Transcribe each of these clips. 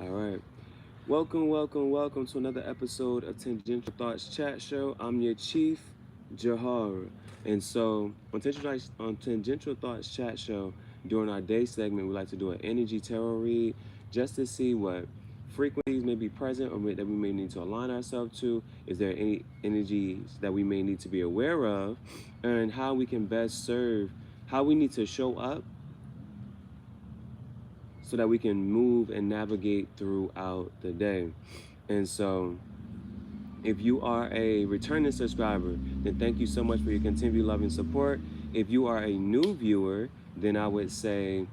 All right. Welcome to another episode of Tangential Thoughts Chat Show. I'm your chief, Gihareh. And so, on Tangential Thoughts Chat Show, during our day segment, we like to do an energy tarot read just to see what frequencies may be present that we may need to align ourselves to. Is there any energies that we may need to be aware of? And how we can best serve, how we need to show up so that we can move and navigate throughout the day. And so, if you are a returning subscriber, then thank you so much for your continued love and support. If you are a new viewer, then I would say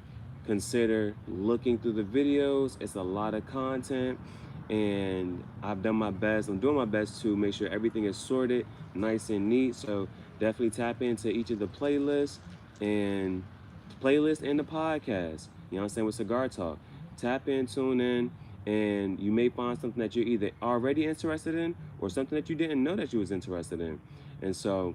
consider looking through the videos. It's a lot of content, and I'm doing my best to make sure everything is sorted, nice and neat. So definitely tap into each of the and the podcast. You know what I'm saying, with Cigar Talk. Tap in, tune in, and you may find something that you're either already interested in or something that you didn't know that you was interested in. And so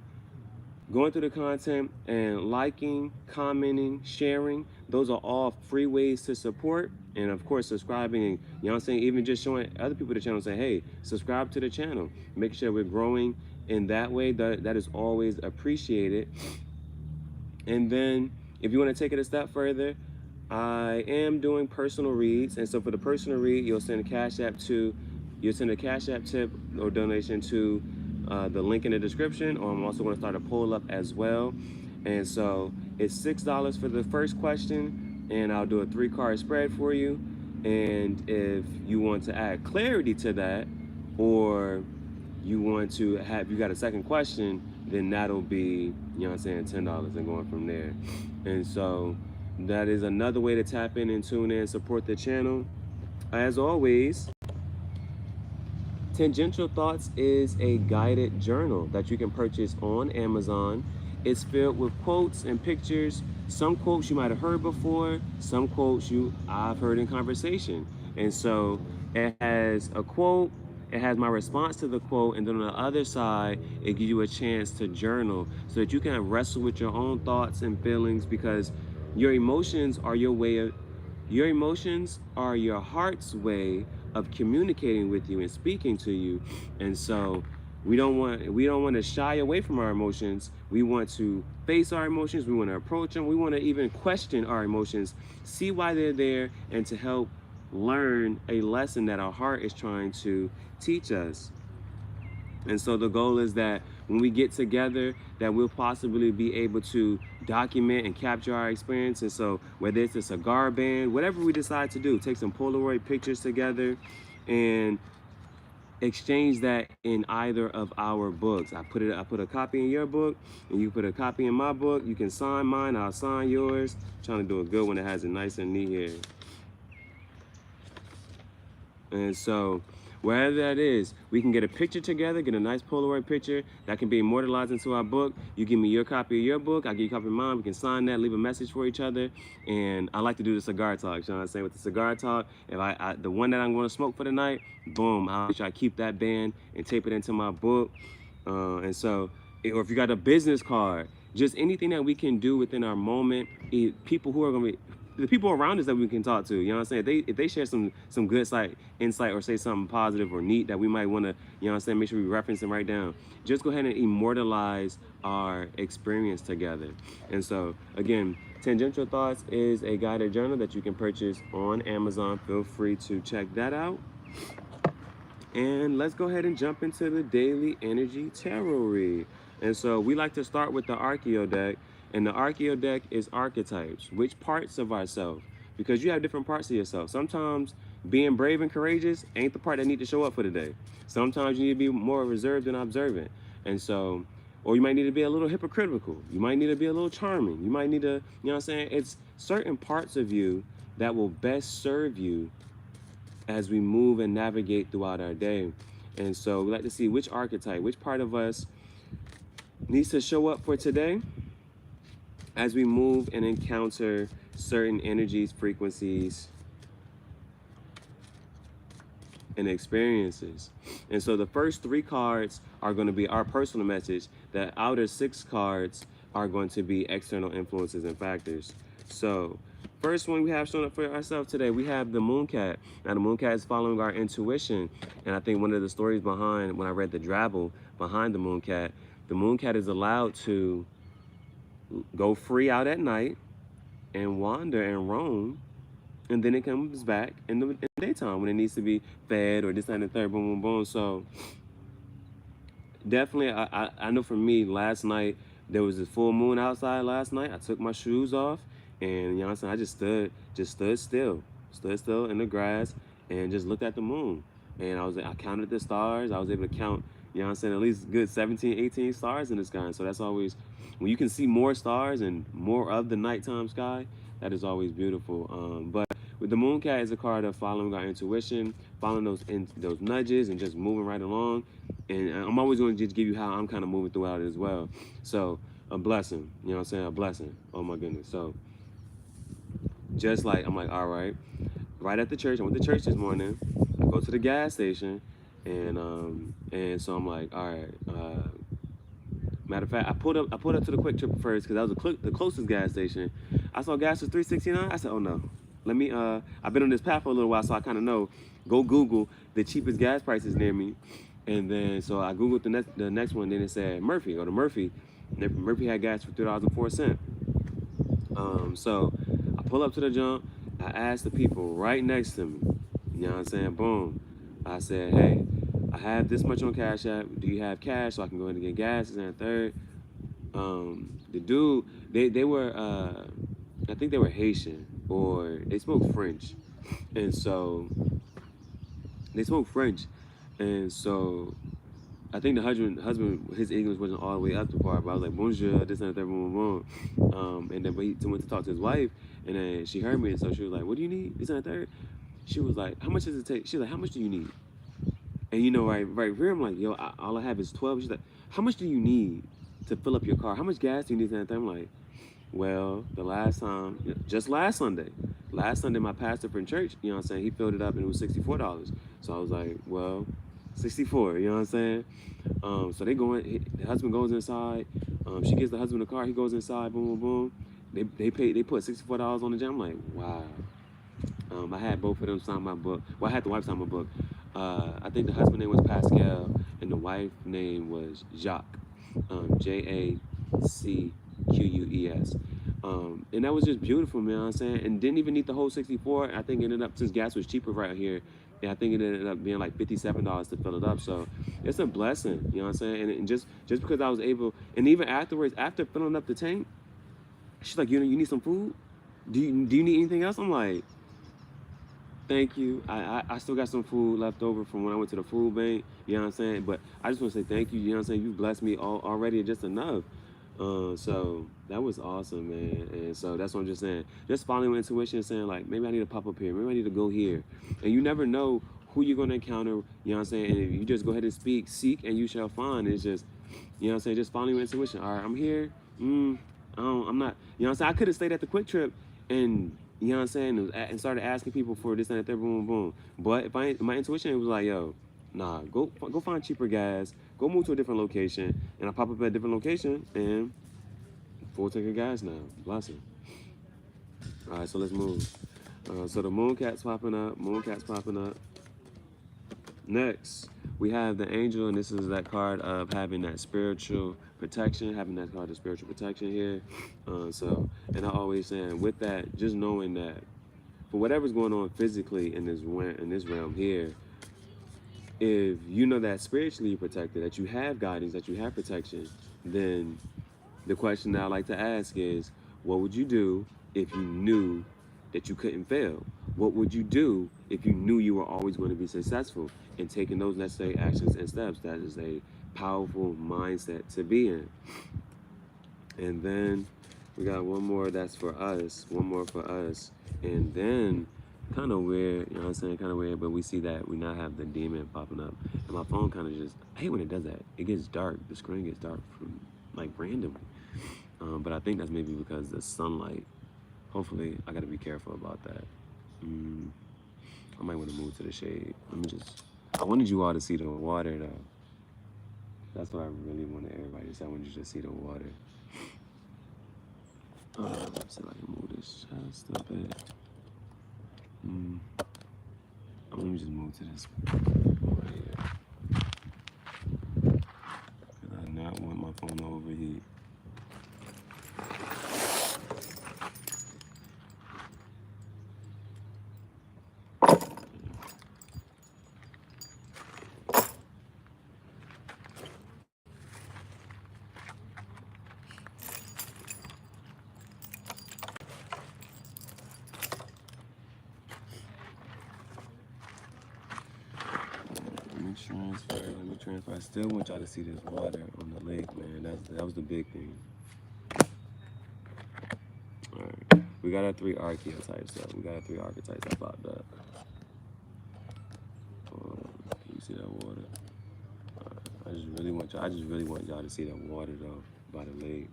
going through the content and liking, commenting, sharing, those are all free ways to support. And of course, subscribing, and, you know what I'm saying, even just showing other people the channel, saying, hey, subscribe to the channel. Make sure we're growing in that way. That is always appreciated. And then if you want to take it a step further, I am doing personal reads. And so for the personal read, you'll send a Cash App tip or donation to the link in the description, or I'm also going to start a poll up as well. And so it's $6 for the first question, and I'll do a 3-card spread for you. And if you want to add clarity to that, or you got a second question, then that'll be, you know what I'm saying, $10 and going from there. And so that is another way to tap in and tune in and support the channel. As always, Tangential Thoughts is a guided journal that you can purchase on Amazon. It's filled with quotes and pictures. Some quotes you might have heard before, some quotes I've heard in conversation. And so it has a quote, it has my response to the quote, and then on the other side, it gives you a chance to journal so that you can wrestle with your own thoughts and feelings, because your emotions are your heart's way of communicating with you and speaking to you. And so we don't want to shy away from our emotions. We want to face our emotions. We want to approach them. We want to even question our emotions, see why they're there, and to help learn a lesson that our heart is trying to teach us. And so the goal is that when we get together, that we'll possibly be able to document and capture our experience. And so whether it's a cigar band, whatever we decide to do, take some Polaroid pictures together and exchange that in either of our books. I put a copy in your book, and you put a copy in my book. You can sign mine, I'll sign yours. I'm trying to do a good one that has it nice and neat here. And so wherever that is, we can get a picture together, get a nice Polaroid picture that can be immortalized into our book. You give me your copy of your book, I give you a copy of mine. We can sign that, leave a message for each other. And I like to do the cigar talk, you know what I'm saying? With the cigar talk, if the one that I'm going to smoke for the night, boom, I'll make sure I keep that band and tape it into my book. And so, or if you got a business card, just anything that we can do within our moment, people who are going to be, the people around us that we can talk to, you know what I'm saying? If they share some good insight or say something positive or neat that we might want to, you know what I'm saying, make sure we reference and write down. Just go ahead and immortalize our experience together. And so, again, Tangential Thoughts is a guided journal that you can purchase on Amazon. Feel free to check that out. And let's go ahead and jump into the daily energy tarot read. And so we like to start with the Archeo deck. And the Archeo deck is archetypes, which parts of ourselves, because you have different parts of yourself. Sometimes being brave and courageous ain't the part that need to show up for the day. Sometimes you need to be more reserved and observant. And so, or you might need to be a little hypocritical. You might need to be a little charming. You might need to, you know what I'm saying? It's certain parts of you that will best serve you as we move and navigate throughout our day. And so we like to see which archetype, which part of us needs to show up for today as we move and encounter certain energies, frequencies, and experiences. And so the first 3 cards are going to be our personal message. The outer 6 cards are going to be external influences and factors. So first one we have showing up for ourselves today, we have the moon cat. Now the moon cat is following our intuition, and I think one of the stories behind, when I read the drabble behind the moon cat is allowed to go free out at night and wander and roam, and then it comes back in the daytime when it needs to be fed or this, that, and the third, boom, boom, boom. So definitely, I know for me, last night, there was a full moon outside last night. I took my shoes off, and you know what I'm saying, I just stood still in the grass and just looked at the moon. And I counted the stars. I was able to count, you know what I'm saying, at least good 17, 18 stars in the sky. And so that's always, when you can see more stars and more of the nighttime sky, that is always beautiful. But with the moon cat is a card of following our intuition, following those nudges and just moving right along. And I'm always going to just give you how I'm kind of moving throughout it as well. So a blessing, you know what I'm saying? A blessing. Oh my goodness. So just like, I'm like, all right, right at the church. I went to church this morning. I go to the gas station, and so I'm like, all right. Matter of fact, I pulled up to the Quick Trip first because that was the closest gas station. I saw gas was $3.69. I said, oh no. Let me, I've been on this path for a little while, so I kind of know. Go Google the cheapest gas prices near me. And then, so I Googled the next one, then it said Murphy. Go to Murphy. Murphy had gas for $3.04. So I pull up to the jump. I asked the people right next to me, you know what I'm saying? Boom. I said, hey, I have this much on Cash App. Do you have cash so I can go ahead and get gas? And third, the dude, they were, I think they were Haitian, or they spoke French. And so they spoke French. And so I think the husband, his English wasn't all the way up to par, but I was like, bonjour, this and that, boom, boom, boom. And then he went to talk to his wife, and then she heard me, and so she was like, what do you need? This and that, third. She was like, how much does it take? She's like, how much do you need? And you know, right here, I'm like, yo, all I have is 12. She's like, how much do you need to fill up your car? How much gas do you need? And I'm like, well, the last time, just last Sunday, my pastor from church, you know what I'm saying, he filled it up and it was $64. So I was like, well, 64, you know what I'm saying? So they go in, the husband goes inside, she gives the husband the car, he goes inside, boom, boom, boom. They put $64 on the jam. I'm like, wow. I had both of them sign my book. Well, I had the wife sign my book. I think the husband name was Pascal and the wife name was Jacques, Jacqueus. And that was just beautiful, man, you know what I'm saying? And didn't even need the whole 64. I think it ended up, since gas was cheaper right here, yeah, I think it ended up being like $57 to fill it up. So it's a blessing, you know what I'm saying? And just because I was able, and even afterwards, after filling up the tank, she's like, you need some food? Do you need anything else? I'm like, thank you. I still got some food left over from when I went to the food bank, you know what I'm saying? But I just want to say thank you, you know what I'm saying? You blessed me already just enough. So that was awesome, man. And so that's what I'm just saying. Just following my intuition and saying, like, maybe I need to pop up here. Maybe I need to go here. And you never know who you're going to encounter, you know what I'm saying? And if you just go ahead and seek and you shall find. It's just, you know what I'm saying? Just following your intuition. All right, I'm here. I'm not, you know what I'm saying? I could have stayed at the Quick Trip and, you know what I'm saying, and started asking people for this and that, boom, boom. But if my intuition was like, yo, nah, go find cheaper gas, go move to a different location, and I pop up at a different location, and full tank of gas now, blessing. All right, so let's move. So the moon cat's popping up, Next, we have the angel, and this is that card of having that spiritual protection, having that card of spiritual protection here. And I always saying with that, just knowing that for whatever's going on physically in this realm here, if you know that spiritually you're protected, that you have guidance, that you have protection, then the question that I like to ask is, what would you do if you knew that you couldn't fail? What would you do if you knew you were always going to be successful in taking those necessary actions and steps? That is a powerful mindset to be in. And then we got one more that's for us, and then kind of weird, you know what I'm saying, kind of weird, but we see that we now have the demon popping up, and my phone kind of just, I hate when it does that. It gets dark, the screen gets dark from like randomly, but I think that's maybe because the sunlight. Hopefully, I gotta be careful about that. I might want to move to the shade. I wanted you all to see the water though. That's what I really wanted everybody to see. I wanted you to see the water. Let's see if I can move this just a bit. Let me just move to this over here. Because I do not want my phone to overheat. Let me transfer. I still want y'all to see this water on the lake, man. That was the big thing. Alright. We got our 3 archetypes up. We got our 3 archetypes that popped up. Can you see that water? I just really want y'all to see that water though by the lake.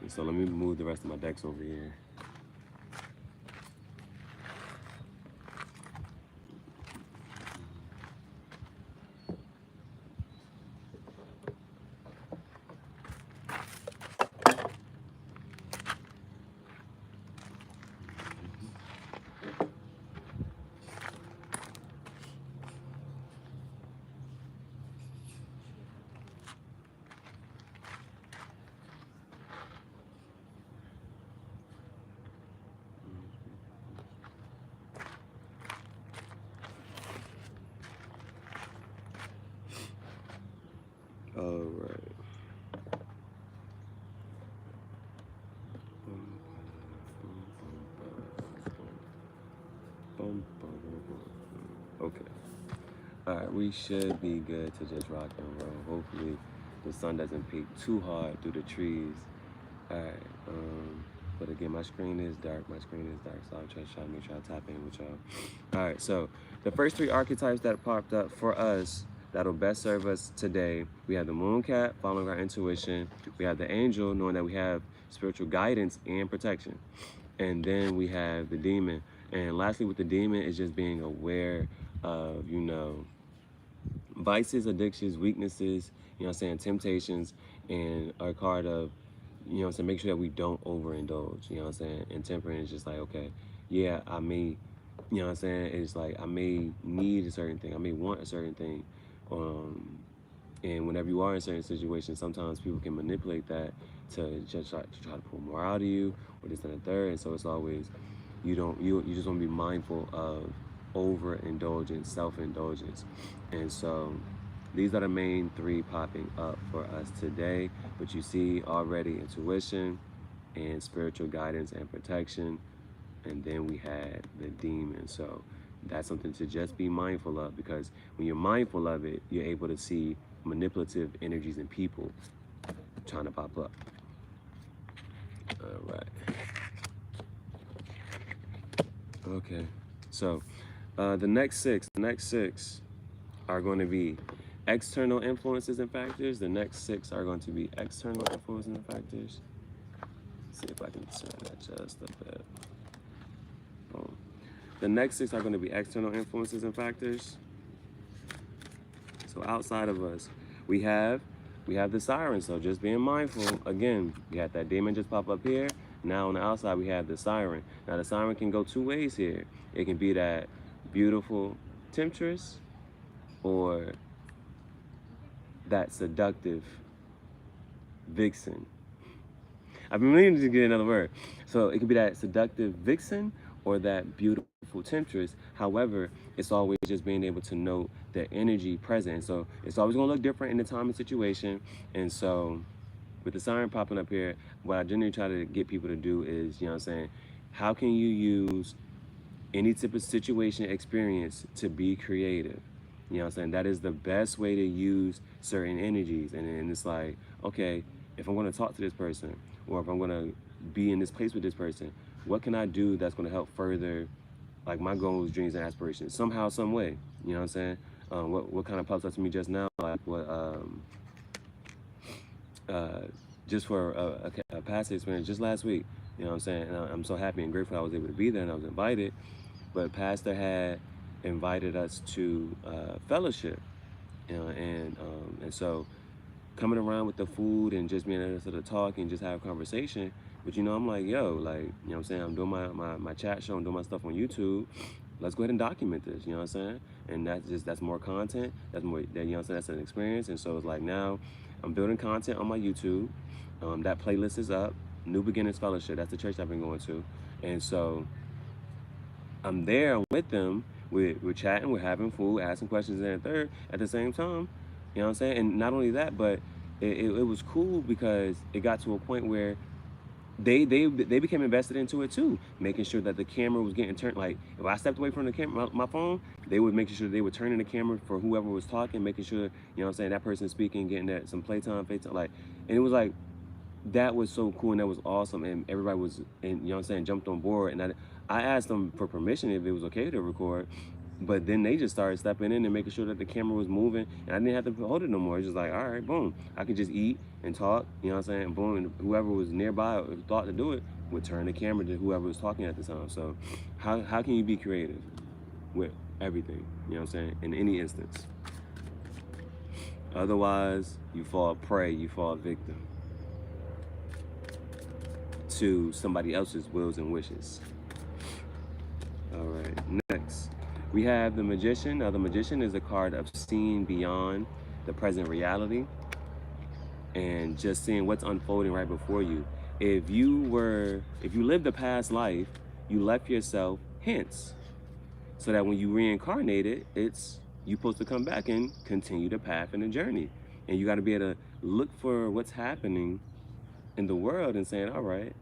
And so let me move the rest of my decks over here. All right. Okay. All right, we should be good to just rock and roll. Hopefully the sun doesn't peek too hard through the trees. All right. But again, my screen is dark. So I'm trying to make sure I tap in with y'all. All right, so the first 3 archetypes that popped up for us that'll best serve us today. We have the moon cat, following our intuition. We have the angel, knowing that we have spiritual guidance and protection. And then we have the demon. And lastly, with the demon is just being aware of, vices, addictions, weaknesses, temptations, and our card of, make sure that we don't overindulge, And temperance is just like, okay, yeah, I may, it's like I may need a certain thing, I may want a certain thing. And whenever you are in certain situations, sometimes people can manipulate that to just try to pull more out of you, or this and the third. And so it's always, you just want to be mindful of overindulgence, self-indulgence. And so these are the main 3 popping up for us today. But you see already intuition and spiritual guidance and protection. And then we had the demon. So that's something to just be mindful of, because when you're mindful of it, you're able to see manipulative energies in people trying to pop up. All right. Okay. So the next six are going to be external influences and factors. The next 6 are going to be external influences and factors. Let's see if I can turn that just a bit. Boom. The next 6 are going to be external influences and factors. So outside of us, we have the siren. So just being mindful. Again, we had that demon just pop up here. Now on the outside, we have the siren. Now the siren can go 2 ways here. It can be that beautiful temptress, or that seductive vixen. I've been meaning to get another word. So it could be that seductive vixen or that beautiful temptress. However, it's always just being able to note the energy present. So it's always going to look different in the time and situation. And so with the siren popping up here, what I generally try to get people to do is, how can you use any type of situation, experience to be creative? That is the best way to use certain energies. And it's like, okay, if I'm going to talk to this person, or if I'm going to be in this place with this person, what can I do that's going to help further, like, my goals, dreams, and aspirations somehow, some way? What kind of pops up to me just now, like what just for a past experience just last week, and I'm so happy and grateful I was able to be there and I was invited. But Pastor had invited us to fellowship, and so coming around with the food and just being able to talk and just have a conversation, But you know, I'm like, yo, like, you know what I'm saying? I'm doing my chat show, I'm doing my stuff on YouTube. Let's go ahead and document this, you know what I'm saying? And that's more content. That's more, that, you know what I'm saying? That's an experience. And so it's like now I'm building content on my YouTube. That playlist is up. New Beginners Fellowship. That's the church I've been going to. And so I'm there with them. We're chatting, we're having food, asking questions and third at the same time. You know what I'm saying? And not only that, but it was cool because it got to a point where they became invested into it too, making sure that the camera was getting turned. Like if I stepped away from the camera, my phone, they would make sure they were turning the camera for whoever was talking, making sure, you know what I'm saying, that person speaking, getting that some playtime, FaceTime, like, and it was like, that was so cool and that was awesome, and everybody was, and you know what I'm saying, jumped on board. And I asked them for permission if it was okay to record, but then they just started stepping in and making sure that the camera was moving, and I didn't have to hold it no more. It's just like, all right, boom, I could just eat and talk, you know what I'm saying, boom, and whoever was nearby or thought to do it would turn the camera to whoever was talking at the time. So how can you be creative with everything, you know what I'm saying, in any instance? Otherwise you fall prey, you fall victim to somebody else's wills and wishes. All right, next we have the Magician. Now the Magician is a card of seeing beyond the present reality and just seeing what's unfolding right before you. If you lived a past life, you left yourself hints so that when you reincarnated, it's you're supposed to come back and continue the path and the journey. And you got to be able to look for what's happening in the world and saying, all right,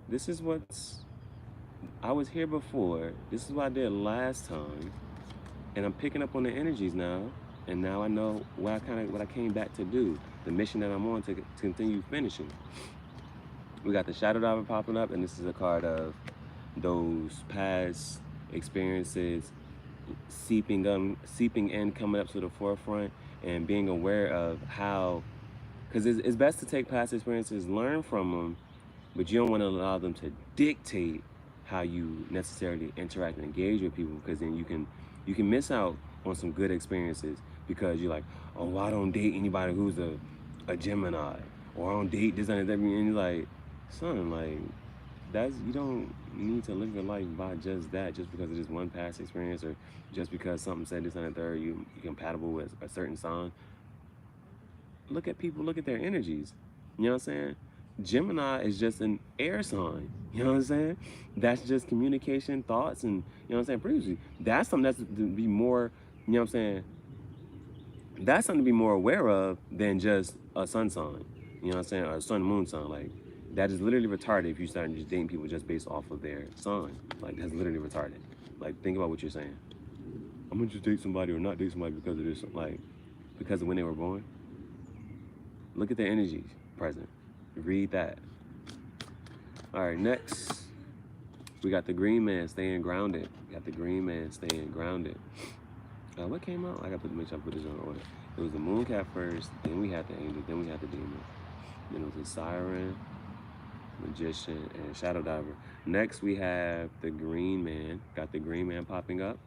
this is what's, I was here before, this is what I did last time, and I'm picking up on the energies now, and now I know what I came back to do, the mission that I'm on to continue finishing. We got the Shadow Diver popping up, and this is a card of those past experiences seeping in, coming up to the forefront, and being aware of how, because it's best to take past experiences, learn from them, but you don't want to allow them to dictate how you necessarily interact and engage with people, because then you can miss out on some good experiences because you're like, oh, I don't date anybody who's a Gemini, or I don't date this and that, and you're like, son, like, you don't need to live your life by just that, just because of this one past experience, or just because something said this and that third, you're compatible with a certain sign. Look at people, look at their energies. You know what I'm saying? Gemini is just an air sign. You know what I'm saying? That's just communication, thoughts, and, you know what I'm saying, previously. That's something that's to be more, you know what I'm saying? That's something to be more aware of than just a sun sign. You know what I'm saying? Or a sun moon sign. Like, that is literally retarded if you start just dating people just based off of their sign. Like, that's literally retarded. Like, think about what you're saying. I'm gonna just date somebody or not date somebody because of this, like, because of when they were born. Look at their energies present. Read that. All right, next, we got the Green Man staying grounded. Got the Green Man staying grounded. What came out? I got to make sure I put this on order. It was the Moon Cat first, then we had the Angel, then we had the Demon. Then it was the Siren, Magician, and Shadow Diver. Next, we have the Green Man. Got the Green Man popping up.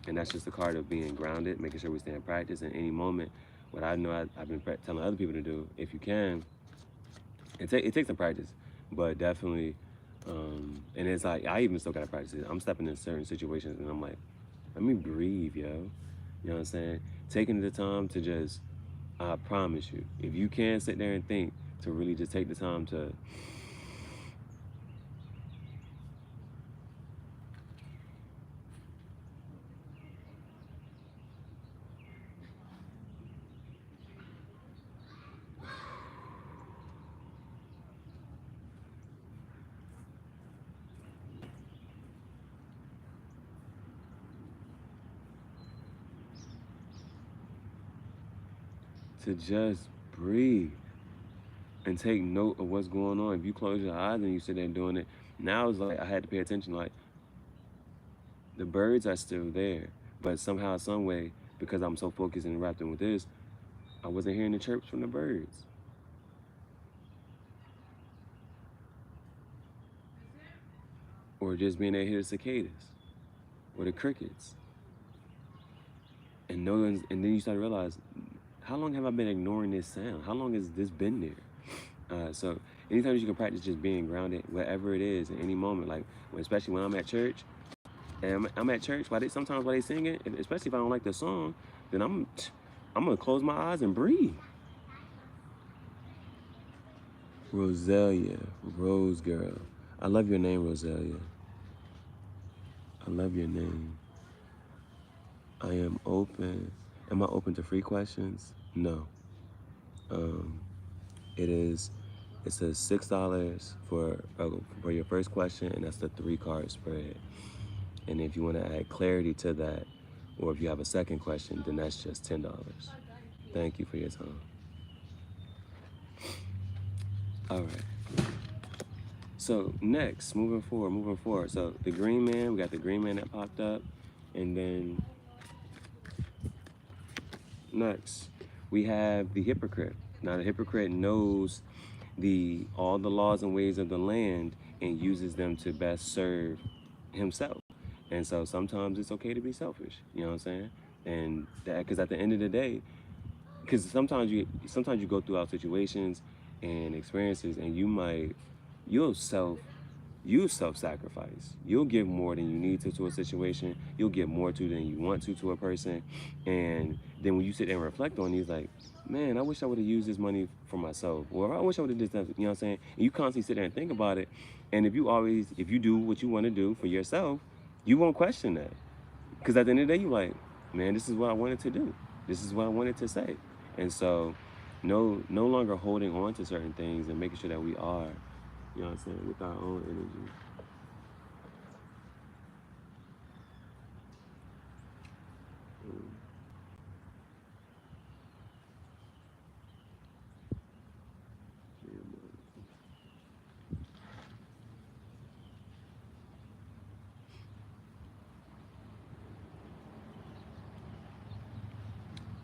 And that's just a card of being grounded, making sure we stay in practice in any moment. What I know I've been telling other people to do, if you can, it takes some practice, but definitely, and it's like, I even still gotta practice it. I'm stepping in certain situations and I'm like, let me breathe, yo. You know what I'm saying? Taking the time to just, I promise you, if you can sit there and think, to really just take the time to just breathe and take note of what's going on. If you close your eyes and you sit there doing it, now it's like I had to pay attention, like, the birds are still there, but somehow, some way, because I'm so focused and wrapped in with this, I wasn't hearing the chirps from the birds. Or just being able to hear the cicadas or the crickets. And then you start to realize, how long have I been ignoring this sound? How long has this been there? So anytime you can practice just being grounded, wherever it is, in any moment, like especially when I'm at church, and I'm at church, sometimes while they singing, especially if I don't like the song, then I'm gonna close my eyes and breathe. Roselia, Rose Girl. I love your name, Roselia. I love your name. I am open. Am I open to free questions? No. It is. It says $6 for your first question, and that's the 3-card spread. And if you want to add clarity to that, or if you have a second question, then that's just $10. Thank you for your time. All right. So next, moving forward. So the green man, we got the green man that popped up, and then next we have the hypocrite. Now the hypocrite knows all the laws and ways of the land and uses them to best serve himself. And so sometimes it's okay to be selfish. You know what I'm saying? And that, because at the end of the day, because sometimes you go throughout situations and experiences, and you'll self-sacrifice. You'll give more than you need to a situation. You'll give more to than you want to a person. And then when you sit there and reflect on these, like, man, I wish I would have used this money for myself, or I wish I would have did that. You know what I'm saying? And you constantly sit there and think about it. And if you do what you want to do for yourself, you won't question that. Because at the end of the day, you're like, man, this is what I wanted to do. This is what I wanted to say. And so no longer holding on to certain things and making sure that we are, you know what I'm saying, with our own energy.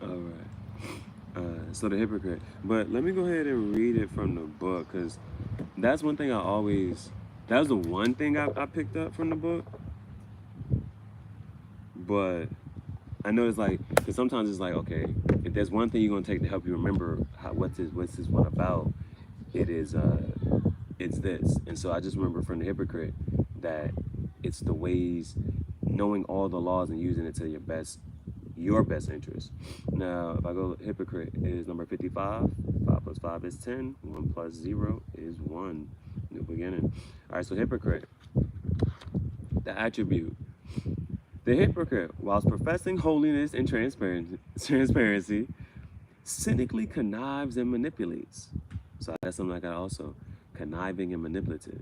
All right. So the hypocrite. But let me go ahead and read it from the book, because that's one thing that was the one thing I picked up from the book. But I know it's like, because sometimes it's like, okay, if there's one thing you're gonna take to help you remember what's this one about, it's this. And so I just remember from the hypocrite that it's the ways, knowing all the laws and using it to your best interest. Now, if I go hypocrite, it is number 55. 5 plus 5 is 10. 1 plus 0 is 1. In the beginning. All right, so hypocrite. The attribute. The hypocrite, whilst professing holiness and transparency, cynically connives and manipulates. So that's something like that also. Conniving and manipulative.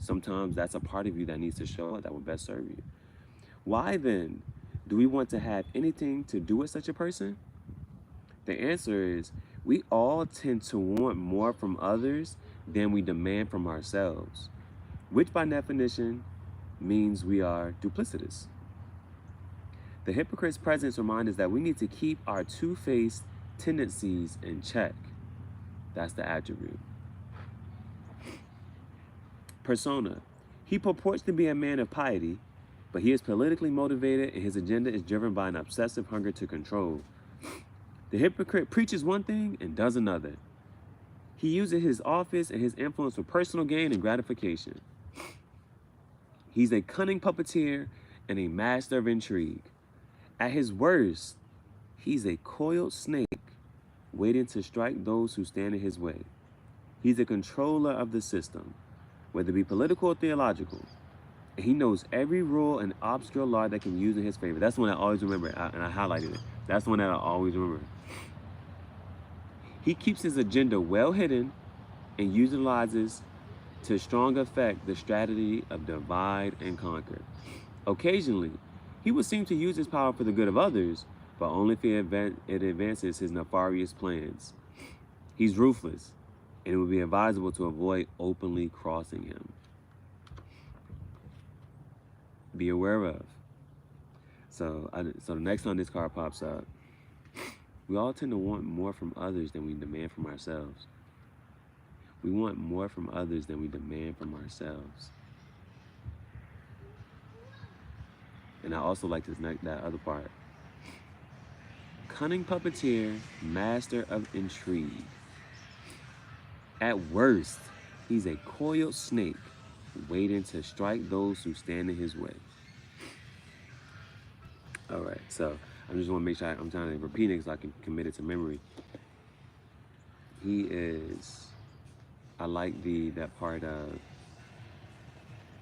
Sometimes that's a part of you that needs to show up that will best serve you. Why then do we want to have anything to do with such a person? The answer is, we all tend to want more from others than we demand from ourselves, which by definition means we are duplicitous. The hypocrite's presence reminds us that we need to keep our two-faced tendencies in check. That's the attribute. Persona. He purports to be a man of piety, but he is politically motivated and his agenda is driven by an obsessive hunger to control. The hypocrite preaches one thing and does another. He uses his office and his influence for personal gain and gratification. He's a cunning puppeteer and a master of intrigue. At his worst, he's a coiled snake waiting to strike those who stand in his way. He's a controller of the system, whether it be political or theological. And he knows every rule and obscure law that can be used in his favor. That's the one I always remember, and I highlighted it. That's the one that I always remember. He keeps his agenda well hidden and utilizes to strong effect the strategy of divide and conquer. Occasionally, he would seem to use his power for the good of others, but only if it advances his nefarious plans. He's ruthless, and it would be advisable to avoid openly crossing him. Be aware of. So the next time this card pops up, we all tend to want more from others than we demand from ourselves. We want more from others than we demand from ourselves. And I also like that other part. Cunning puppeteer, master of intrigue. At worst, he's a coiled snake waiting to strike those who stand in his way. All right, so I just want to make sure I'm trying to repeat it so I can commit it to memory. He is, I like that part of,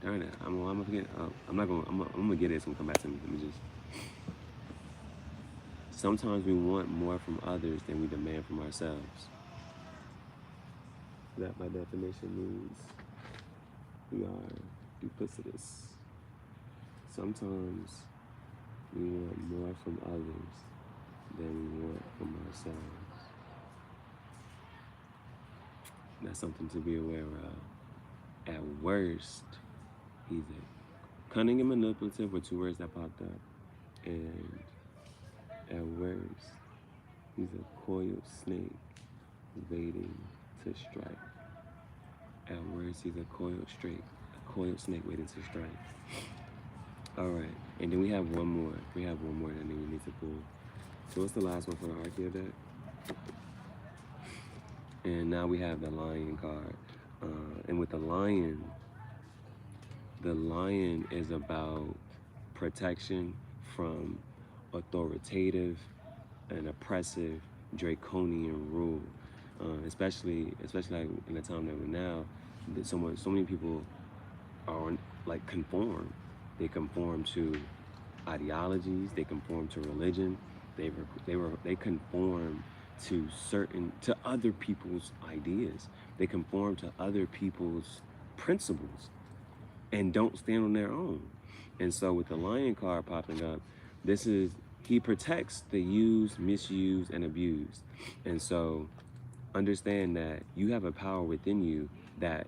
darn it, I'm gonna forget, I'm gonna get it, so I'm gonna come back to me. Let me just, sometimes we want more from others than we demand from ourselves. That by definition means we are duplicitous. Sometimes we want more from others than we want from ourselves. That's something to be aware of. At worst, he's a cunning and manipulative were two words that popped up. And at worst, he's a coiled snake waiting to strike. At worst, he's a coiled snake waiting to strike. All right, and then we have one more. We have one more that we need to pull. So what's the last one for the Archeo deck? And now we have the Lion card. And with the Lion is about protection from authoritative and oppressive draconian rule. Especially like in the time that we're now, that so many people are like conform. They conform to ideologies. They conform to religion. They conform to other people's ideas. They conform to other people's principles and don't stand on their own. And so with the Lion card popping up, he protects the used, misused, and abused. And so understand that you have a power within you that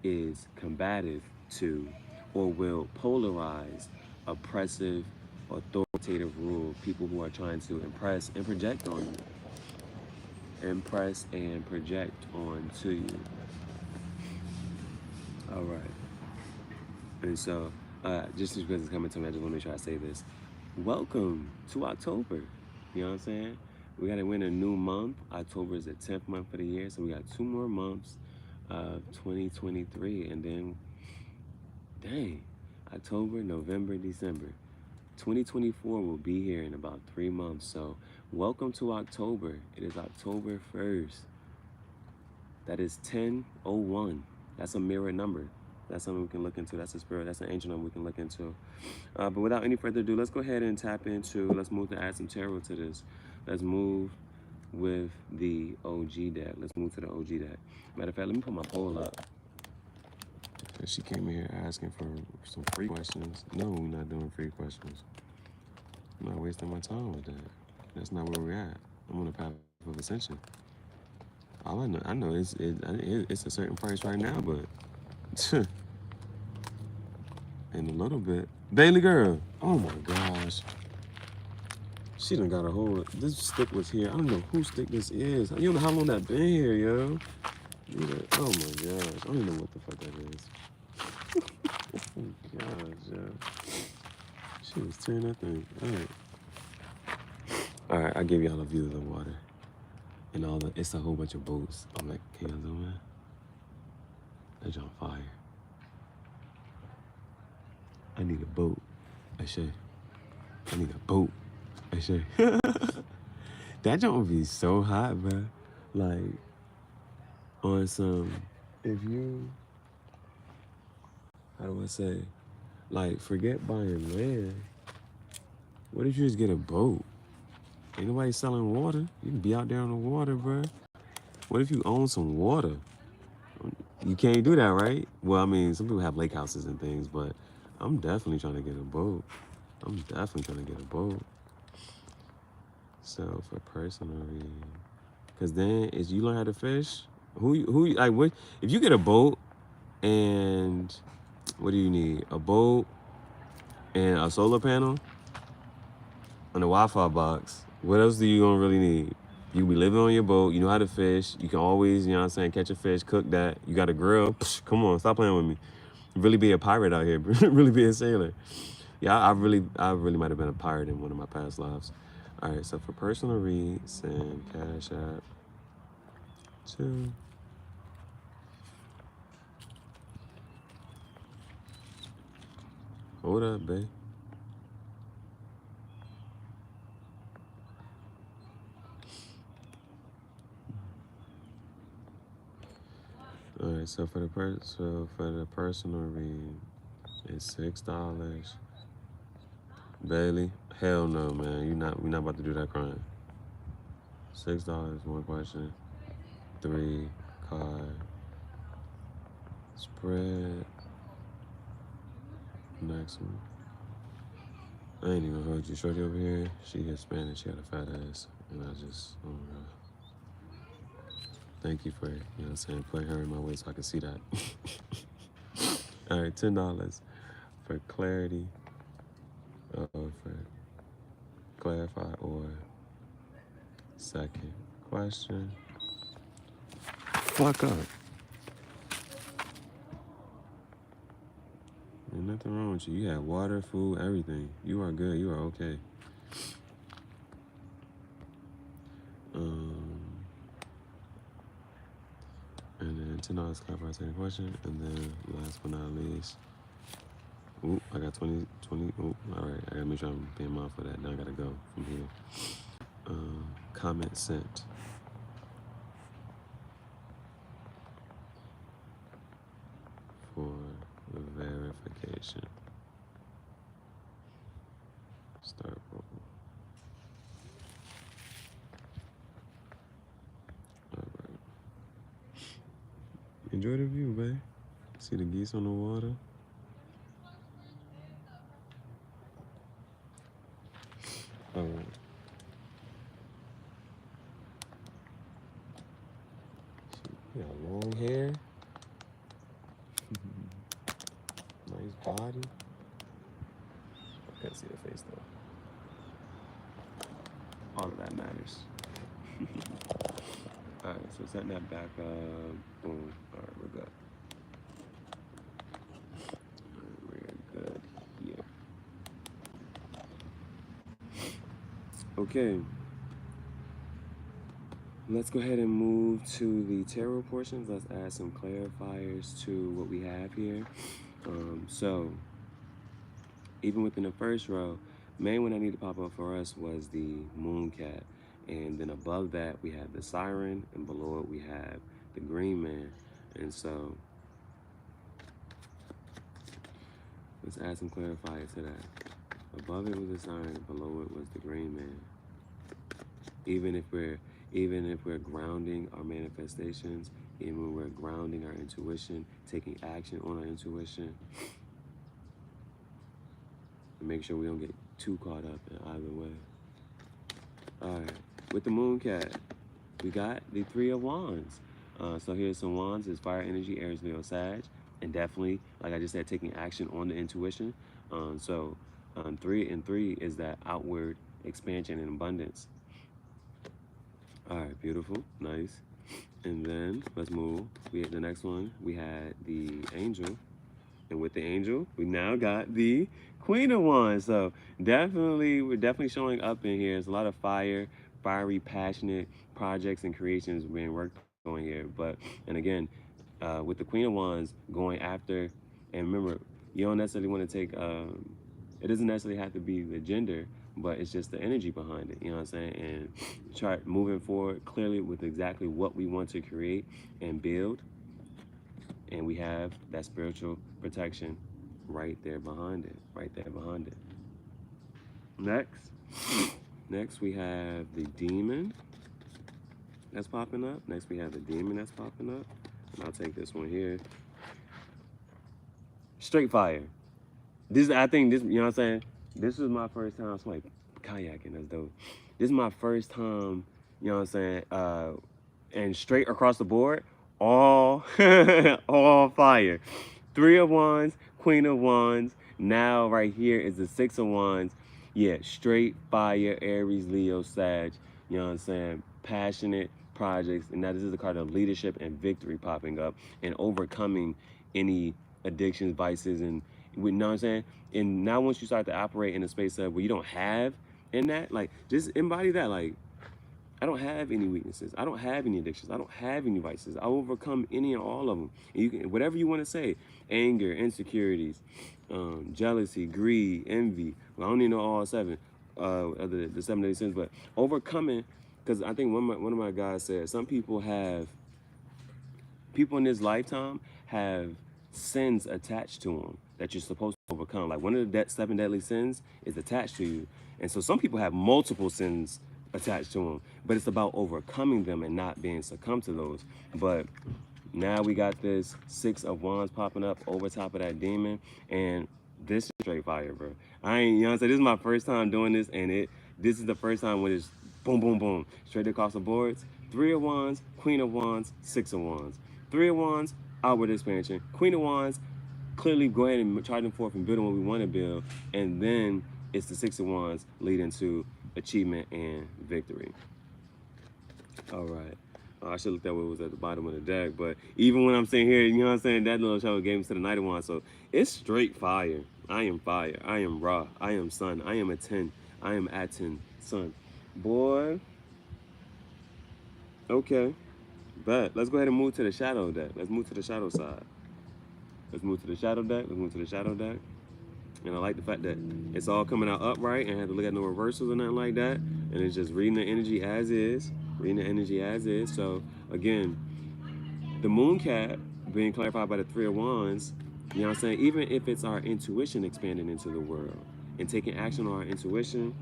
is combative to or will polarize oppressive, authoritative rule, people who are trying to impress and project on you. Impress and project onto you. All right. And so, just because it's coming to me, I just want to make sure I say this. Welcome to October. You know what I'm saying? We got to win a new month. October is the 10th month of the year, so we got 2 more months of 2023. And then, dang, October, November, December. 2024 will be here in about 3 months. So welcome to October. It is October 1st. That is 1001. That's a mirror number. That's something we can look into. That's a spirit. That's an angel number we can look into. But without any further ado, let's go ahead and let's move to add some tarot to this. Let's move with the OG deck. Let's move to the OG deck. Matter of fact, let me put my poll up. She came in here asking for some free questions. No, we're not doing free questions. I'm not wasting my time with that. That's not where we're at. I'm on a path of ascension. All I know is it's a certain price right now, but in a little bit. Bailee girl, oh my gosh. She done got a hold. This stick was here. I don't know whose stick this is. You don't know how long that been here, yo. Oh my gosh. I don't even know what the fuck that is. Oh my gosh, yo. She was tearing that thing. All right, I give y'all a view of the water. And it's a whole bunch of boats. I'm like, can y'all zoom in? That's on fire. I need a boat. I say. I need a boat. I say. That joint would be so hot, bro. Like, on some, if you, how do I say? Like, forget buying land. What if you just get a boat? Ain't nobody selling water. You can be out there on the water, bro. What if you own some water? You can't do that, right? Well, I mean, some people have lake houses and things, but I'm definitely trying to get a boat. I'm definitely trying to get a boat. So for personal reading, because then as you learn how to fish, what if you get a boat and what do you need? A boat and a solar panel and a Wi-Fi box. What else do you gonna really need? You be living on your boat, you know how to fish, you can always, you know what I'm saying, catch a fish, cook that, you got a grill. Psh, come on, stop playing with me. Really be a pirate out here, really be a sailor. Yeah, I really might have been a pirate in one of my past lives. All right, so for personal read, send Cash App to Hold up, babe. All right, so for the personal read, it's $6. Bailee, hell no, man. We're not about to do that crime. $6, one question, 3 card spread. Next one. I ain't even heard you. Shorty over here, she Hispanic, she had a fat ass, and I just, oh my god. Thank you for, you know what I'm saying, putting her in my way so I can see that. All right, $10 for clarity, for clarify or second question. Fuck up. Ain't nothing wrong with you. You had water, food, everything. You are good. You are okay. And then $10 clarify second question. And then last but not least, ooh, I got 20. Ooh, all right. I gotta make sure I'm paying mindful of that. Now I gotta go from here. Comment sent. For verification. Start roll. All right. Enjoy the view, babe. See the geese on the water. All right. You got long hair. Nice body. I can't see the face though. All of that matters. All right, so setting that back up. Boom. All right, we're good. All right, we're good here. Okay. Let's go ahead and move to the tarot portions. Let's add some clarifiers to what we have here. So, even within the first row, main one that needed to pop up for us was the moon cat. And then above that, we have the siren, and below it, we have the green man. And so, let's add some clarifiers to that. Above it was the siren, below it was the green man. Even if we're grounding our manifestations, even when we're grounding our intuition, taking action on our intuition, and make sure we don't get too caught up in either way. All right, with the moon cat, we got the 3 of Wands. So here's some wands. It's fire energy, Aries, Leo, Sag, and definitely, like I just said, taking action on the intuition. 3 and 3 is that outward expansion and abundance. All right, beautiful, nice. And then let's move. We had the next one. We had the angel, and with the angel, we now got the Queen of Wands. So we're definitely showing up in here. There's a lot of fiery, passionate projects and creations being worked on here. And again, with the Queen of Wands going after, and remember, you don't necessarily want to take. It doesn't necessarily have to be the gender, but it's just the energy behind it, you know what I'm saying? And start moving forward clearly with exactly what we want to create and build. And we have that spiritual protection right there behind it, Next we have the demon that's popping up. And I'll take this one here. Straight fire. I think this, you know what I'm saying? This was my first time, it's like kayaking, that's dope. This is my first time, you know what I'm saying? And straight across the board, all fire. 3 of Wands, Queen of Wands. Now right here is the 6 of Wands. Yeah, straight fire, Aries, Leo, Sag. You know what I'm saying? Passionate projects. And now this is the card of leadership and victory popping up and overcoming any addictions, vices, and you know what I'm saying? And now once you start to operate in a space of where you don't have in that, like just embody that, like I don't have any weaknesses. I don't have any addictions. I don't have any vices. I overcome any and all of them. And you can, whatever you want to say, anger, insecurities, jealousy, greed, envy. Well, I don't even know all seven, of the 7 deadly sins, but overcoming. Because I think one of my guys said some people in this lifetime have sins attached to them that you're supposed to overcome. Like one of the 7 deadly sins is attached to you. And so some people have multiple sins attached to them, but it's about overcoming them and not being succumbed to those. But now we got this 6 of Wands popping up over top of that demon, and this is straight fire, bro. I ain't, you know what I'm saying? This is my first time doing this, and this is the first time when it's boom, boom, boom, straight across the boards. 3 of Wands, Queen of Wands, 6 of Wands. 3 of Wands, outward expansion. Queen of Wands, clearly go ahead and charging forth and building what we want to build. And then it's the 6 of Wands leading to achievement and victory. All right. I should look at what was at the bottom of the deck. But even when I'm sitting here, you know what I'm saying, that little show gave me to the Knight of Wands. So it's straight fire. I am fire. I am raw. I am sun. I am a 10. I am at 10. Sun. Boy. Okay. But let's go ahead and move to the shadow deck. Let's move to the shadow side. Let's move to the shadow deck. Let's move to the shadow deck. And I like the fact that it's all coming out upright and I have to look at no reversals or nothing like that. And it's just reading the energy as is. Reading the energy as is. So again, the moon cat being clarified by the 3 of Wands, you know what I'm saying? Even if it's our intuition expanding into the world and taking action on our intuition,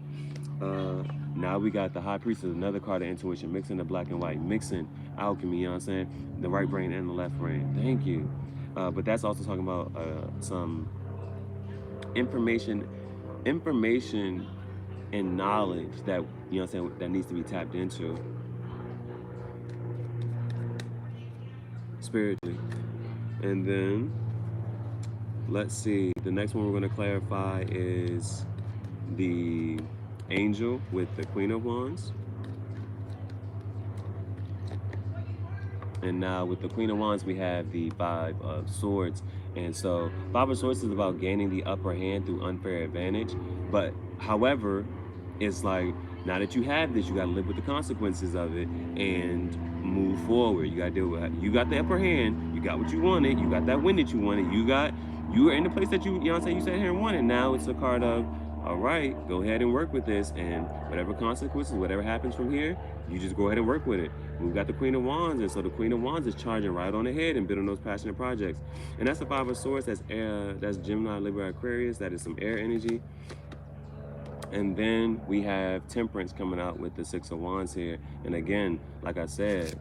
now we got the High Priestess, another card of intuition, mixing the black and white, mixing alchemy, you know what I'm saying? The right brain and the left brain. Thank you. But that's also talking about some information and knowledge that, you know what I'm saying, that needs to be tapped into spiritually. And then let's see, the next one we're going to clarify is the angel with the Queen of Wands. And now with the Queen of Wands, we have the 5 of Swords. And so 5 of Swords is about gaining the upper hand through unfair advantage. But however, it's like, now that you have this, you got to live with the consequences of it and move forward. You got to deal with it. You got the upper hand. You got what you wanted. You got that win that you wanted. You were in the place that you know what I'm saying, you sat here and wanted. Now it's a card of, all right, go ahead and work with this. And whatever consequences, whatever happens from here, you just go ahead and work with it. We've got the Queen of Wands, and so the Queen of Wands is charging right on ahead and building those passionate projects. And that's the 5 of Swords. That's air. That's Gemini, Libra, Aquarius. That is some air energy. And then we have Temperance coming out with the 6 of Wands here. And again, like I said,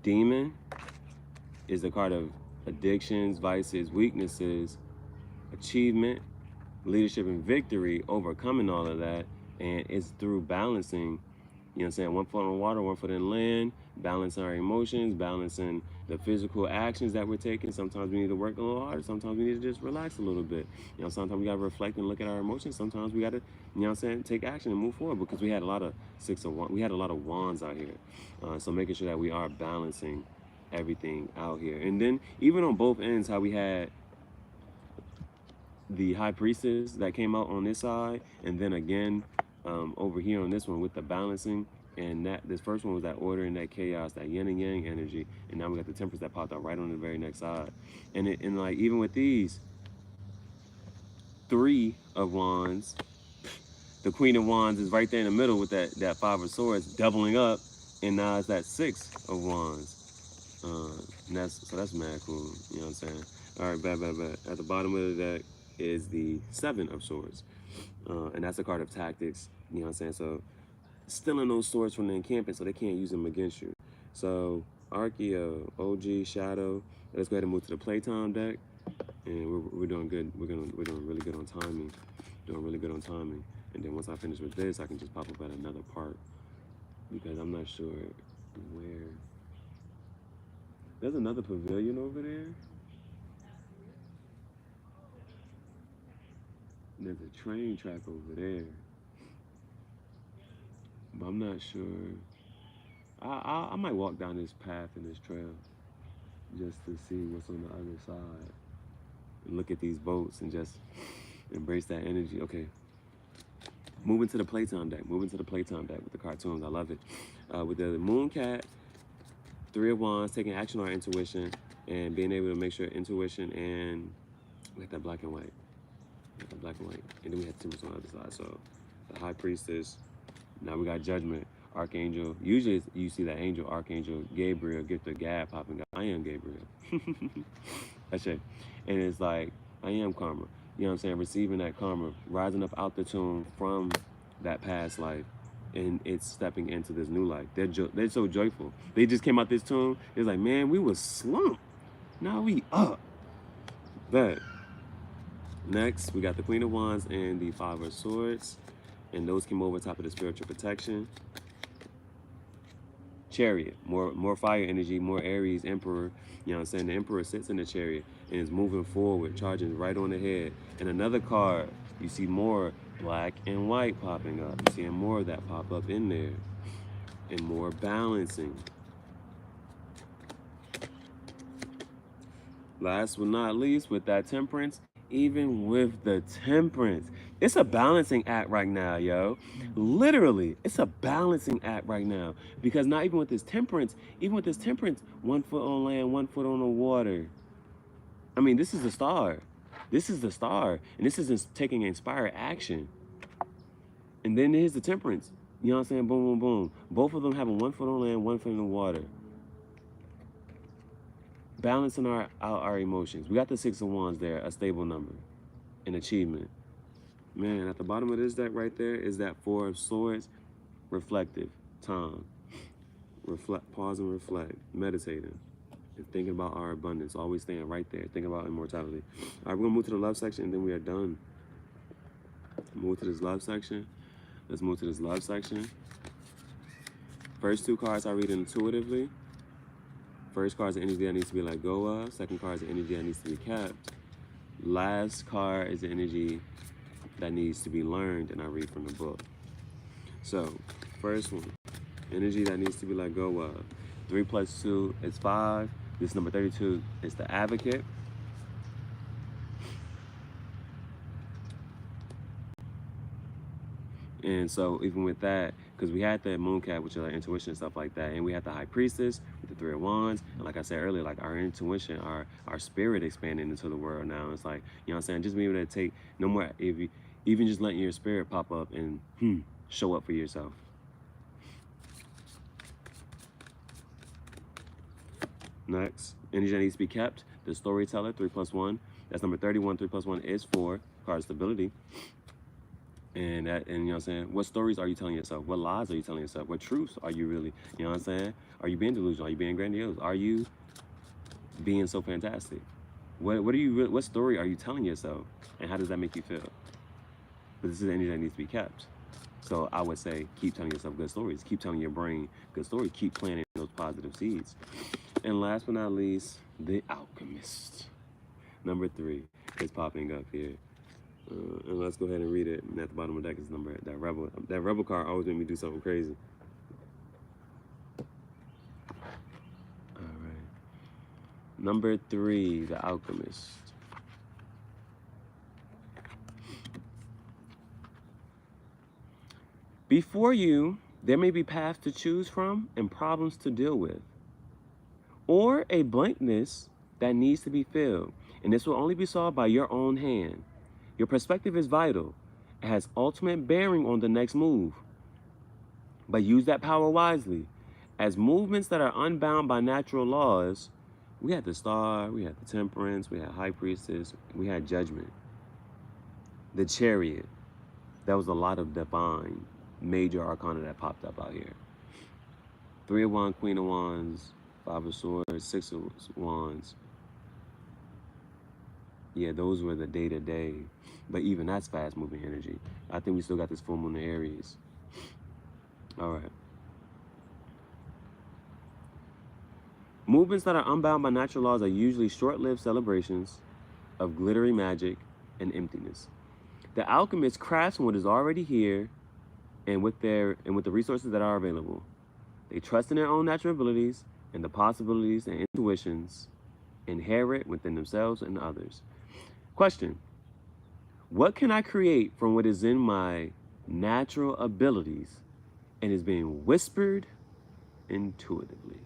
Demon is the card of addictions, vices, weaknesses, achievement, leadership, and victory, overcoming all of that. And it's through balancing, you know what I'm saying, 1 foot on water, 1 foot in land, balancing our emotions, balancing the physical actions that we're taking. Sometimes we need to work a little harder. Sometimes we need to just relax a little bit. You know, sometimes we got to reflect and look at our emotions. Sometimes we got to, you know what I'm saying, take action and move forward, because we had a lot of we had a lot of wands out here. So making sure that we are balancing everything out here. And then even on both ends, how we had the High Priestess that came out on this side, and then again over here on this one with the balancing. And that this first one was that order and that chaos, that yin and yang energy, and now we got the Temperance that popped out right on the very next side. And like even with these 3 of Wands, the Queen of Wands is right there in the middle with that 5 of Swords doubling up, and now it's that 6 of Wands. And that's mad cool. You know what I'm saying? All right, bad. At the bottom of the deck is the 7 of Swords, and that's a card of tactics. You know what I'm saying? So stealing those swords from the encampment so they can't use them against you. So Archeo, OG, Shadow. Let's go ahead and move to the PlayTime deck, and we're doing good. We're doing really good on timing. Doing really good on timing. And then once I finish with this, I can just pop up at another part, because I'm not sure where. There's another pavilion over there. There's a train track over there. But I'm not sure. I might walk down this path and this trail just to see what's on the other side and look at these boats and just embrace that energy. Okay. Moving to the playtime deck. Moving to the playtime deck with the cartoons. I love it. With the moon cat, 3 of Wands, taking action on our intuition and being able to make sure intuition and we got that black and white. We got that black and white. And then we had Tempest on the other side. So the High Priestess. Now we got Judgment, Archangel. Usually you see that angel, Archangel, Gabriel, get the gab popping up. I am Gabriel. That's it. And it's like, I am karma. You know what I'm saying? Receiving that karma, rising up out the tomb from that past life. And it's stepping into this new life. They're so joyful. They just came out this tomb. It's like, man, we was slumped. Now we up. But next, we got the Queen of Wands and the Five of Swords. And those came over top of the spiritual protection. Chariot, more fire energy, more Aries, Emperor. You know what I'm saying? The Emperor sits in the chariot and is moving forward, charging right on the head. And another card, you see more black and white popping up. You're seeing more of that pop up in there. And more balancing. Last but not least, with that Temperance, even with the Temperance, it's a balancing act right now, yo. Literally, it's a balancing act right now. Because not even with this Temperance, 1 foot on land, 1 foot on the water. I mean, this is the star. This is the star. And this is taking inspired action. And then here's the Temperance. You know what I'm saying? Boom, boom, boom. Both of them having 1 foot on land, 1 foot in the water. Balancing our emotions. We got the 6 of Wands there, a stable number, an achievement. Man, at the bottom of this deck right there is that 4 of Swords, reflective time. Reflect, pause and reflect, meditating, and thinking about our abundance, always staying right there, thinking about immortality. All right, we're gonna move to the love section and then we are done. Move to this love section. Let's move to this love section. First 2 cards I read intuitively. First card is the energy that needs to be let go of. Second card is the energy that needs to be kept. Last card is the energy that needs to be learned, and I read from the book. So, first one, energy that needs to be let go of. 3 plus 2 is 5. This number 32 is the Advocate. And so even with that, because we had the Moon Cat, which is our intuition and stuff like that, and we had the High Priestess with the 3 of Wands, and like I said earlier, like our intuition, our spirit expanding into the world now. It's like, you know what I'm saying, just being able to take no more, even just letting your spirit pop up and show up for yourself. Next, energy that needs to be kept, the Storyteller, 3 plus 1. That's number 31. 3 plus 1 is 4. Card stability. And you know what I'm saying? What stories are you telling yourself? What lies are you telling yourself? What truths are you really, you know what I'm saying? Are you being delusional? Are you being grandiose? Are you being so fantastic? What story are you telling yourself? And how does that make you feel? But this is the energy that needs to be kept. So I would say, keep telling yourself good stories. Keep telling your brain good stories. Keep planting those positive seeds. And last but not least, the Alchemist. Number 3 is popping up here. And let's go ahead and read it. And at the bottom of the deck is number that Rebel. That Rebel card always made me do something crazy. All right. Number 3, the Alchemist. Before you, there may be paths to choose from and problems to deal with, or a blankness that needs to be filled. And this will only be solved by your own hand. Your perspective is vital. It has ultimate bearing on the next move. But use that power wisely. As movements that are unbound by natural laws, we had the Star, we had the Temperance, we had High Priestess, we had Judgment. The Chariot. That was a lot of divine, major arcana that popped up out here. 3 of Wands, Queen of Wands, 5 of Swords, 6 of Wands. Yeah, those were the day-to-day. But even that's fast-moving energy. I think we still got this full moon in Aries. All right. Movements that are unbound by natural laws are usually short-lived celebrations of glittery magic and emptiness. The alchemists crafts what is already here and with the resources that are available. They trust in their own natural abilities and the possibilities and intuitions inherent within themselves and others. Question: what can I create from what is in my natural abilities and is being whispered intuitively.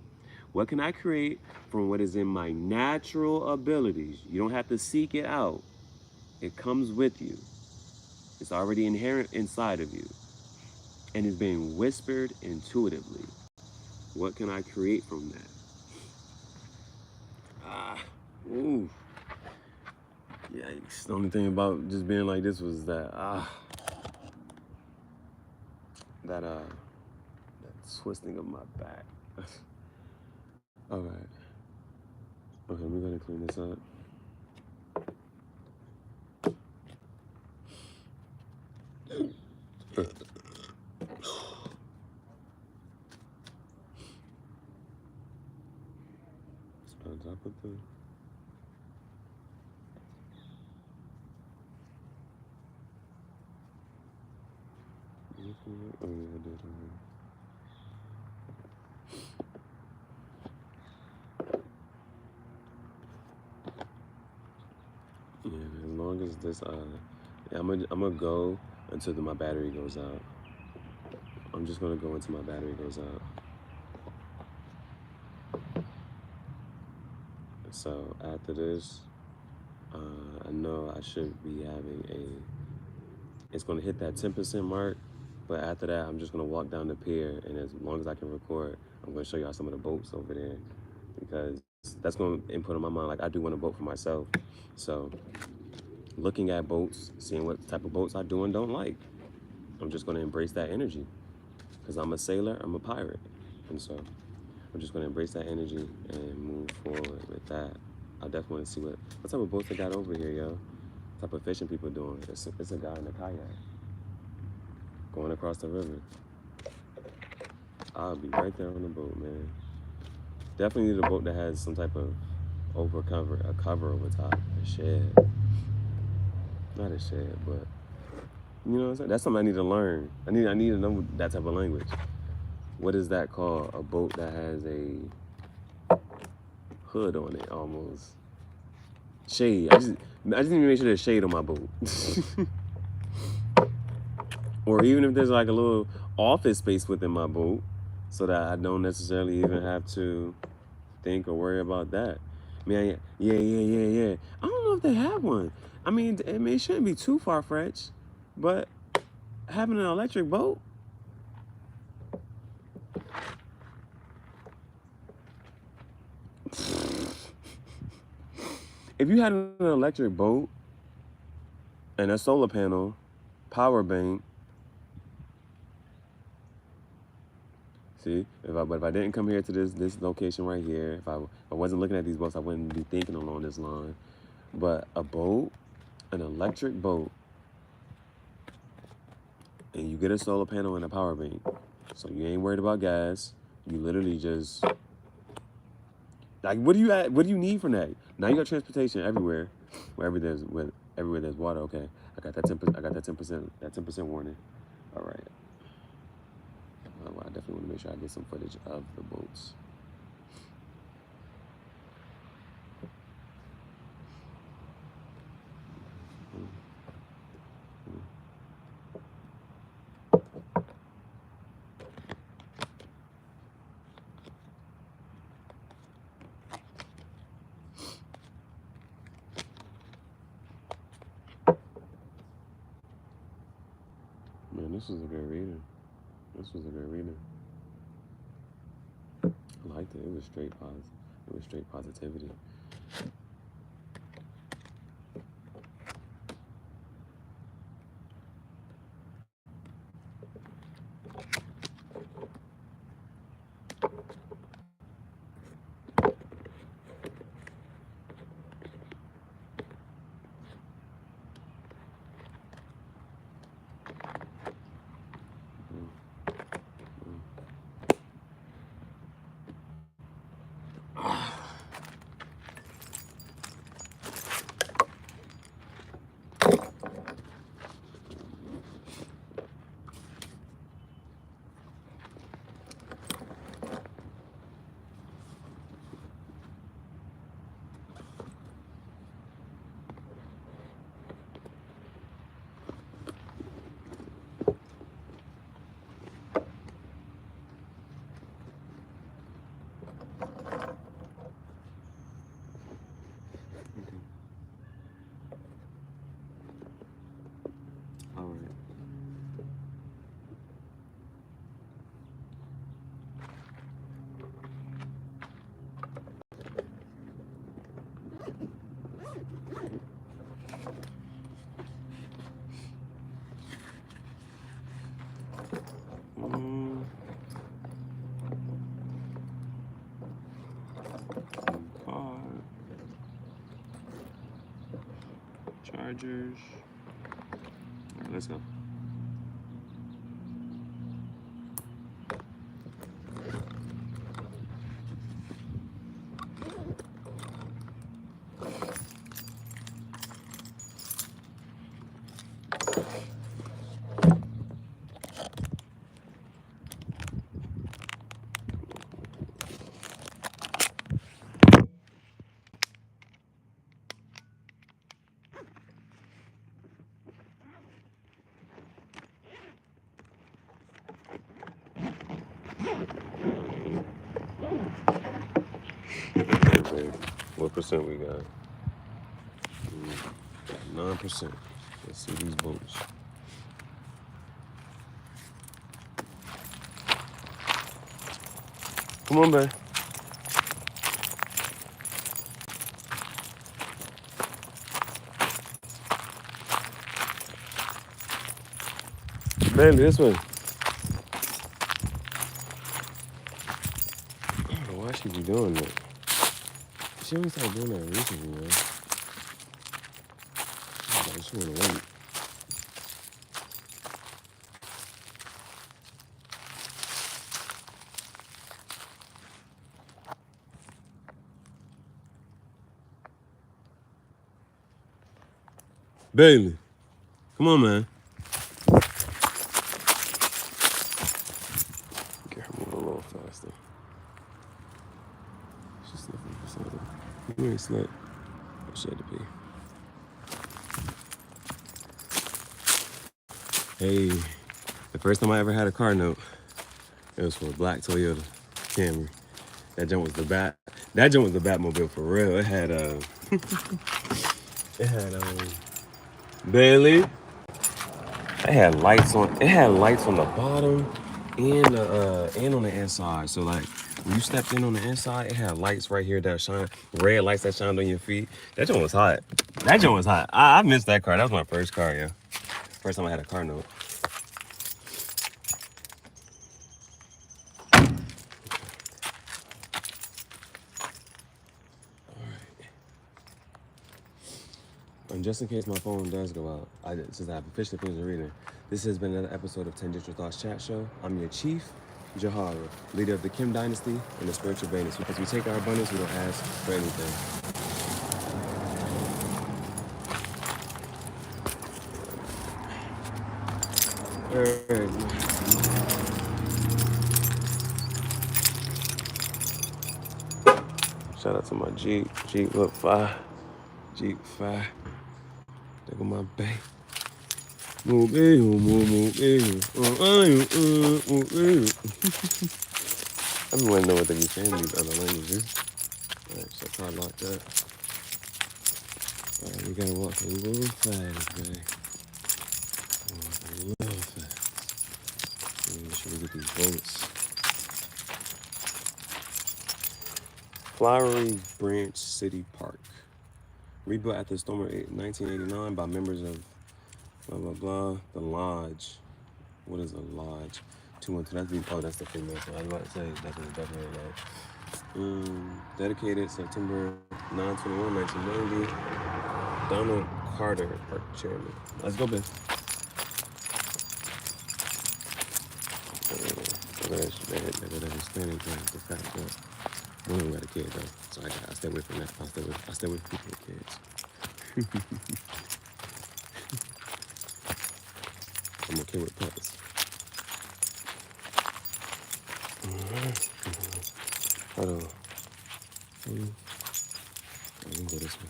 What can I create from what is in my natural abilities? You don't have to seek it out. It comes with you. It's already inherent inside of you and is being whispered intuitively. What can I create from that? Ooh. Yikes. The only thing about just being like this was that, that twisting of my back. All right. Okay, we're gonna clean this up. On top of the. Oh, yeah, I did. Yeah, as long as this, I'm gonna go until my battery goes out. I'm just gonna go until my battery goes out. So after this, I know I should be having it's gonna hit that 10% mark, but after that, I'm just gonna walk down the pier, and as long as I can record, I'm gonna show y'all some of the boats over there, because that's gonna input on my mind. Like, I do want a boat for myself. So looking at boats, seeing what type of boats I do and don't like, I'm just gonna embrace that energy, because I'm a sailor, I'm a pirate. And so I'm just gonna embrace that energy and move forward with that. I definitely want to see what type of boats they got over here, yo. What type of fishing people doing. It's a guy in a kayak going across the river. I'll be right there on the boat, man. Definitely need a boat that has some type of a cover over top, a shed. Not a shed, but you know what I'm saying? That's something I need to learn. I need to know that type of language. What is that called? A boat that has a hood on it, almost. Shade. I just need to make sure there's shade on my boat. Or even if there's like a little office space within my boat, so that I don't necessarily even have to think or worry about that. Man, yeah. I don't know if they have one. I mean, it shouldn't be too far-fetched, but having an electric boat, if you had an electric boat and a solar panel, power bank, see, but if I didn't come here to this location right here, if I wasn't looking at these boats, I wouldn't be thinking along this line. But a boat, an electric boat, and you get a solar panel and a power bank, so you ain't worried about gas. You literally just like, what do you need from that? Now you got transportation everywhere, wherever there's water. Okay, I got that 10% warning. All right. Well, I definitely want to make sure I get some footage of the boats. Man, this was a good reading. I liked it. It was straight positive. It was straight positivity. chargers. Let's go. Okay, what percent we got? 9%. Let's see these boats. Come on, babe. Baby, this way. I don't know why she be doing that. She only started doing that recently, man. Like she wanna wait. Bailee, come on, man. Get her moving a little faster. She's sniffing for something. You ain't slut. Oh, she had to pee. Hey, the first time I ever had a car note, it was for a black Toyota Camry. That joint was the bat. That joint was the Batmobile for real. It had Bailee. It had lights on. It had lights on the bottom and on the inside. So like when you stepped in on the inside, it had lights right here that shine, red lights that shined on your feet. That joint was hot. That joint was hot. I missed that car. That was my first car, yeah. First time I had a car note. And just in case my phone does go out, since I've officially finished the reading, this has been another episode of Tangential Thoughts Chat Show. I'm your chief, Gihareh, leader of the Kim Dynasty and the Spiritual Venus. Because we take our abundance, we don't ask for anything. Shout out to my Jeep. Jeep look fire. Jeep fire. There go my bae. Move. I be wanting to know what they be saying in these other languages. Alright, so car locked up. Alright, we gotta walk a little fast, babe. Walk a little fast. Make sure we get these votes. Flowery Branch City Park. Rebuilt after the storm of 1989 by members of blah, blah, blah. The Lodge. What is a lodge? 212. That's the female. So I was about to say, that's definitely a lodge. Dedicated September 9/21, 1990. Donald Carter, park chairman. Let's go, Ben. Look at that Hispanic guy. The fact that one of them got a kid, though. So I stay away from that. I stay away from people with kids. I'm okay with pets. Hold on. I'm gonna go this way.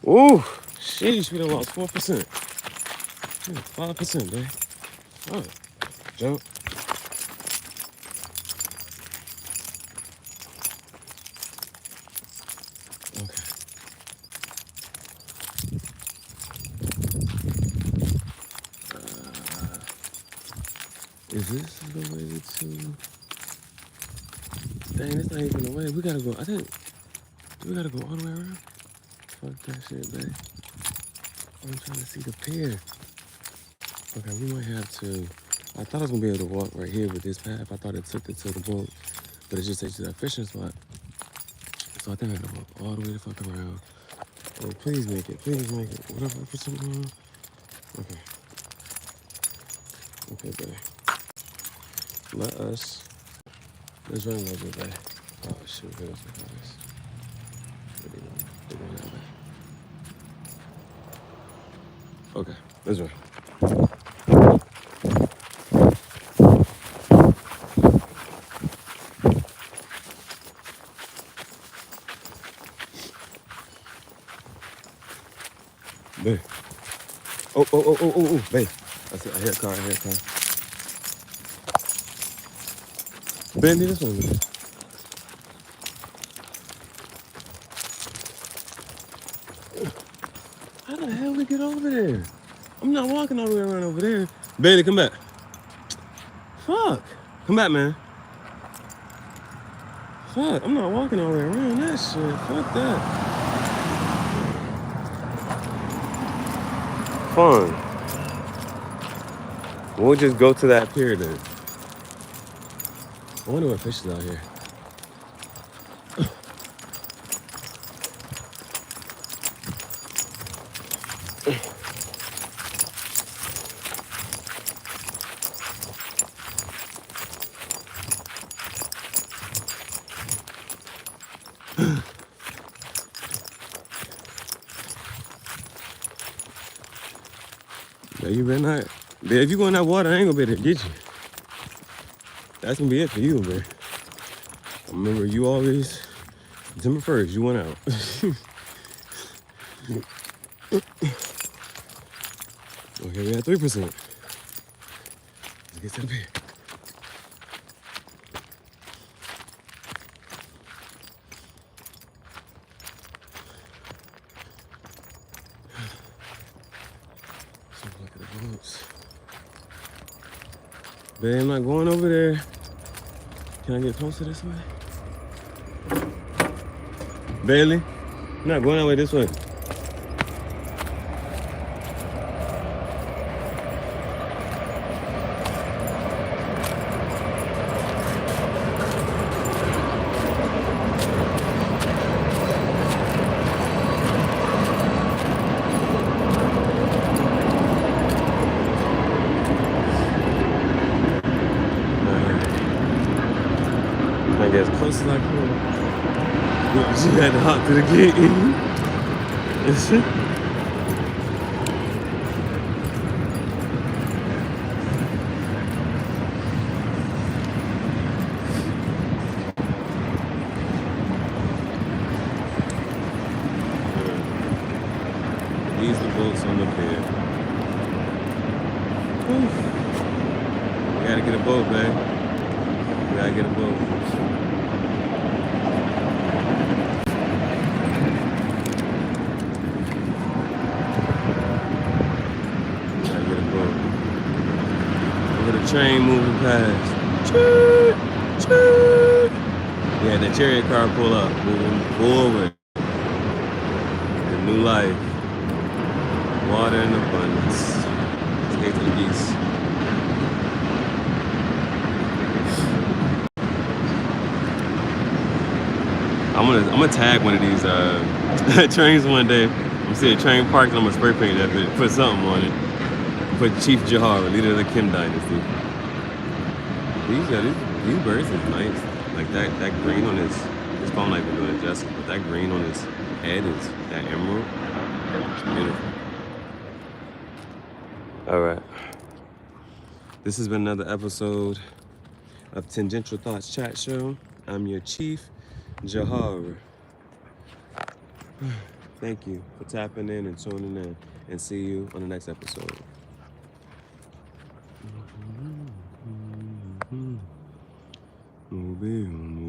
Ooh, sheesh, we done lost 4%. 5%, babe. Oh, jump. Okay. Is this the way to? Dang, it's not even the way. We gotta go. I think we gotta go all the way around. Fuck that shit, babe. I'm trying to see the pier. Okay, we might have to. I thought I was gonna be able to walk right here with this path. I thought it took it to the boat, but it just takes you to that fishing spot. So I think I gotta walk all the way the fuck around. Oh, please make it. Please make it. Whatever. Put something on. Okay. Okay, babe. Let us. Let's run a little bit, babe. Oh shoot, here goes my eyes. They're going that way. Okay, let's run. Babe. Oh, babe. I hear a car, I hear a car. Babe, need this one. How the hell we get over there? I'm not walking all the way around over there. Bailey, come back. Fuck. Come back, man. Fuck, I'm not walking all the way around that shit. Fuck that. Fine. We'll just go to that pier then. I wonder what fish is out here. Yeah, you better not. Man, if you go in that water, I ain't gonna be able to get you. That's gonna be it for you, man. Remember, you always, December 1st, you went out. Okay, we had 3%. Let's get to the pier. Look at the boats. Babe, I'm not going over there. Can I get closer this way? Bailee, I'm not going that way this way. I get as close as I can. She had to hop to the gate. These are the boats on the pier. We gotta get a boat, babe. We gotta get a boat. Train moving past. Choo, choo. Yeah, the chariot car pull up, moving forward. The new life. Water in abundance. Let's get to the geese. I'm gonna tag one of these trains one day. I'm gonna see a train parked and I'm gonna spray paint that bit, put something on it. Put Chief Gihareh, leader of the Kim dynasty. These birds is nice. Like that green on his phone like been doing justice, but that green on his head is that emerald. It's beautiful. Alright. This has been another episode of Tangential Thoughts Chat Show. I'm your Chief Gihareh. Thank you for tapping in and tuning in, and see you on the next episode. Mm-hmm.